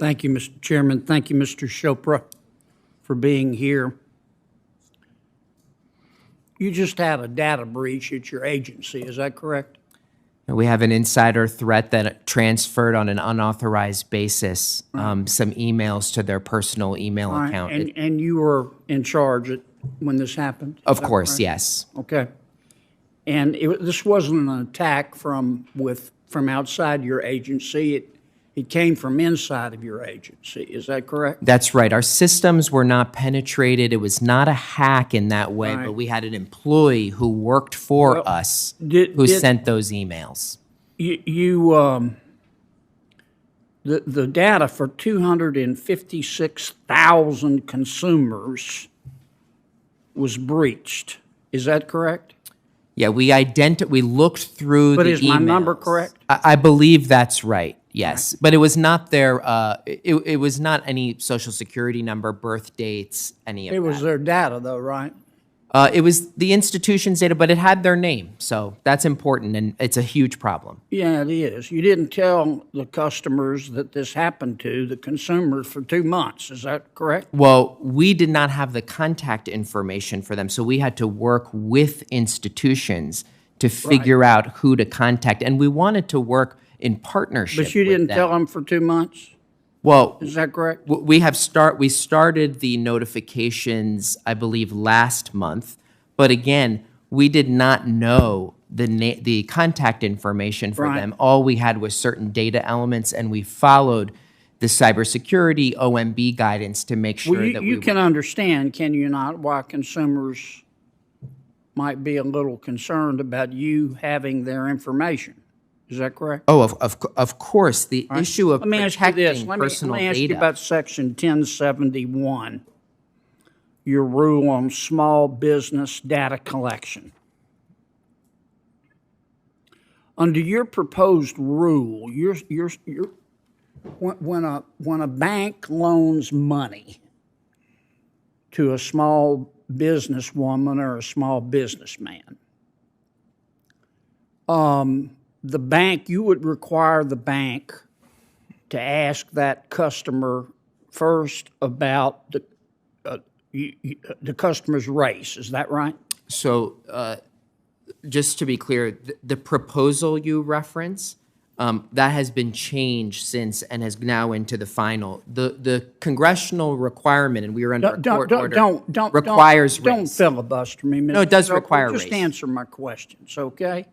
Thank you, Mr. Chairman. Thank you, Mr. Chopra, for being here. You just had a data breach at your agency, is that correct? We have an insider threat that transferred on an unauthorized basis some emails to their personal email account. And you were in charge when this happened? Of course, yes. Okay. And this wasn't an attack from outside your agency. It came from inside of your agency. Is that correct? That's right. Our systems were not penetrated. It was not a hack in that way, but we had an employee who worked for us who sent those emails. The data for 256,000 consumers was breached. Is that correct? Yeah, we looked through the emails. But is my number correct? I believe that's right. Yes, but it was not their. It was not any social security number, birth dates, any of that. It was their data, though, right? It was the institution's data, but it had their name, so that's important, and it's a huge problem. Yeah, it is. You didn't tell the customers that this happened to, the consumers, for 2 months. Is that correct? Well, we did not have the contact information for them, so we had to work with institutions to figure out who to contact, and we wanted to work in partnership. But you didn't tell them for 2 months? Well, is that correct? We started the notifications, I believe, last month, but again, we did not know the contact information for them. All we had was certain data elements, and we followed the cybersecurity OMB guidance to make sure that you can understand, can you not, why consumers might be a little concerned about you having their information. Is that correct? Oh, of course. The issue of protecting personal data. Let me ask you about Section 1071, your rule on small business data collection. Under your proposed rule, when a bank loans money to a small businesswoman or a small businessman, you would require the bank to ask that customer first about the customer's race. Is that right? So just to be clear, the proposal you reference, that has been changed since and has now into the final. The congressional requirement, and we are under court order, requires race. Don't filibuster me, Mr. No, it does require race. Just answer my questions, okay?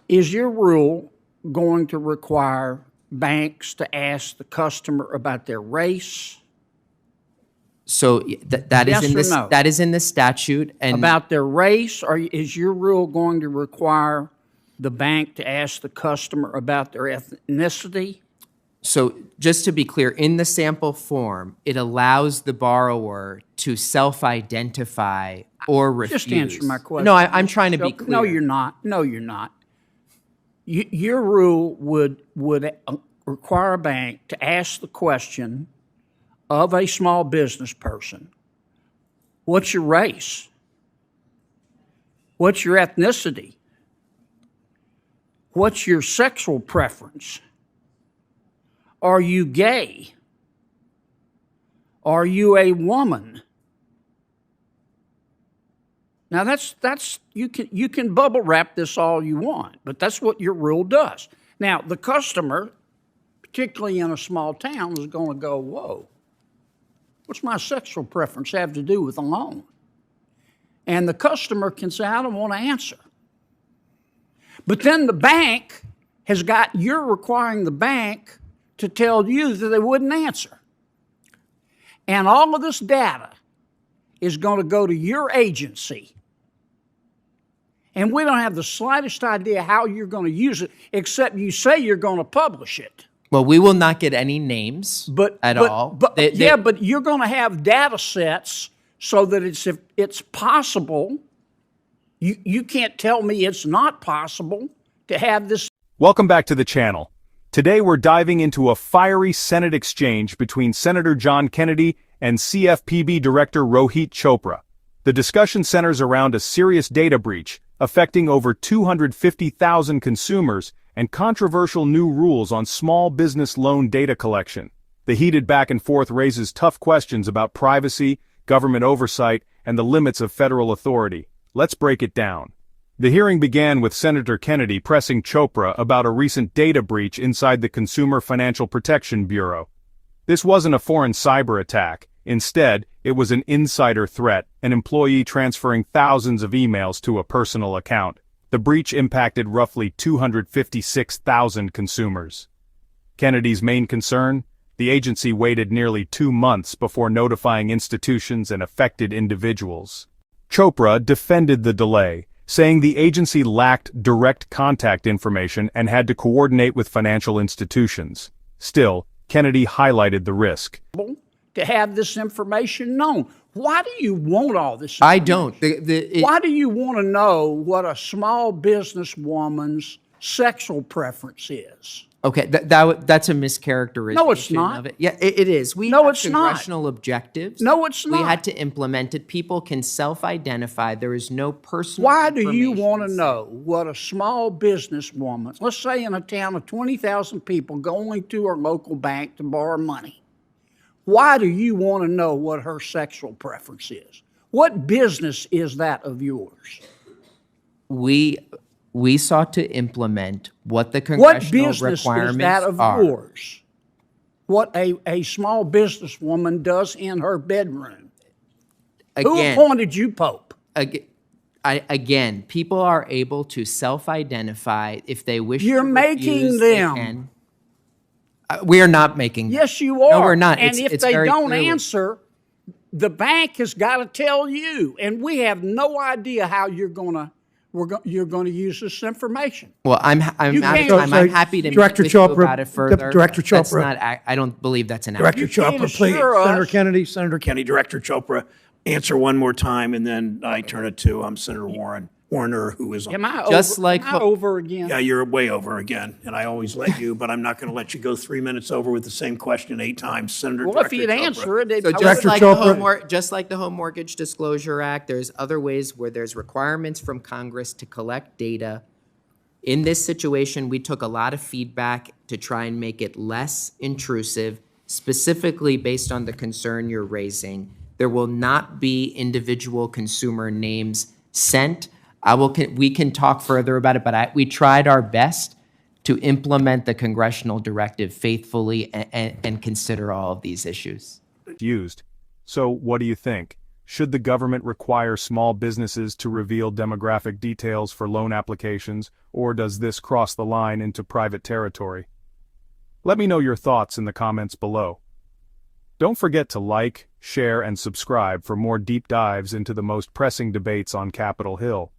Is your rule going to require banks to ask the customer about their race? So that is in this. No? That is in the statute. And about their race, or is your rule going to require the bank to ask the customer about their ethnicity? So just to be clear, in the sample form, it allows the borrower to self-identify or refuse. Just answer my question. No, I'm trying to be clear. No, you're not. No, you're not. Your rule would require a bank to ask the question of a small business person, what's your race? What's your ethnicity? What's your sexual preference? Are you gay? Are you a woman? Now that's you can bubble wrap this all you want, but that's what your rule does. Now the customer, particularly in a small town, is going to go, whoa, what's my sexual preference have to do with a loan? And the customer can say, I don't want to answer. But then the bank you're requiring the bank to tell you that they wouldn't answer. And all of this data is going to go to your agency. And we don't have the slightest idea how you're going to use it, except you say you're going to publish it. Well, we will not get any names at all. But you're going to have data sets so that if it's possible, you can't tell me it's not possible to have this. Welcome back to the channel. Today we're diving into a fiery Senate exchange between Senator John Kennedy and CFPB Director Rohit Chopra. The discussion centers around a serious data breach affecting over 250,000 consumers and controversial new rules on small business loan data collection. The heated back and forth raises tough questions about privacy, government oversight, and the limits of federal authority. Let's break it down. The hearing began with Senator Kennedy pressing Chopra about a recent data breach inside the Consumer Financial Protection Bureau. This wasn't a foreign cyber attack. Instead, it was an insider threat, an employee transferring thousands of emails to a personal account. The breach impacted roughly 256,000 consumers. Kennedy's main concern? The agency waited nearly 2 months before notifying institutions and affected individuals. Chopra defended the delay, saying the agency lacked direct contact information and had to coordinate with financial institutions. Still, Kennedy highlighted the risk. To have this information known. Why do you want all this I information? don't. Why do you want to know what a small business woman's sexual preference is? Okay, that's a mischaracterization. No, it's not. Of it. Yeah, it is. We No, have it's not. congressional objectives. No, it's We not. had to implement it. People can self-identify. There is no personal Why do you information want to know what a small business woman, let's say in a town of 20,000 people, going to her local bank to borrow money? Why do you want to know what her sexual preference is? What business is that of yours? We sought to implement what the What congressional business requirements is that of are. yours? What a small businesswoman does in her bedroom? Who Again, appointed you Pope? again, people are able to self-identify if they wish. You're to making refuse, they them. can. We are not making them. Yes, you are. No, we're not. And It's if they very don't clearly- answer, the bank has got to tell you. And we have no idea how you're going to use this information. Well, I'm can't- happy to Director meet with you Chopra, about it further. Director That's Chopra. not. I don't believe that's an. Director You can't Chopra, please. assure us- Senator Kennedy, Director Chopra, answer one more time, and then I turn it to Senator Warner, who is on. Am I Just over, like am I over again? Yeah, you're way over again, and I always let you, but I'm not going to let you go 3 minutes over with the same question 8 times, Senator. Well, if Director he'd Chopra. answer it, So I just would- like, Chopra. just like the Home Mortgage Disclosure Act, there's other ways where there's requirements from Congress to collect data. In this situation, we took a lot of feedback to try and make it less intrusive, specifically based on the concern you're raising. There will not be individual consumer names sent. We can talk further about it, but we tried our best to implement the congressional directive faithfully and consider all of these issues. Used. So, what do you think? Should the government require small businesses to reveal demographic details for loan applications, or does this cross the line into private territory? Let me know your thoughts in the comments below. Don't forget to like, share, and subscribe for more deep dives into the most pressing debates on Capitol Hill.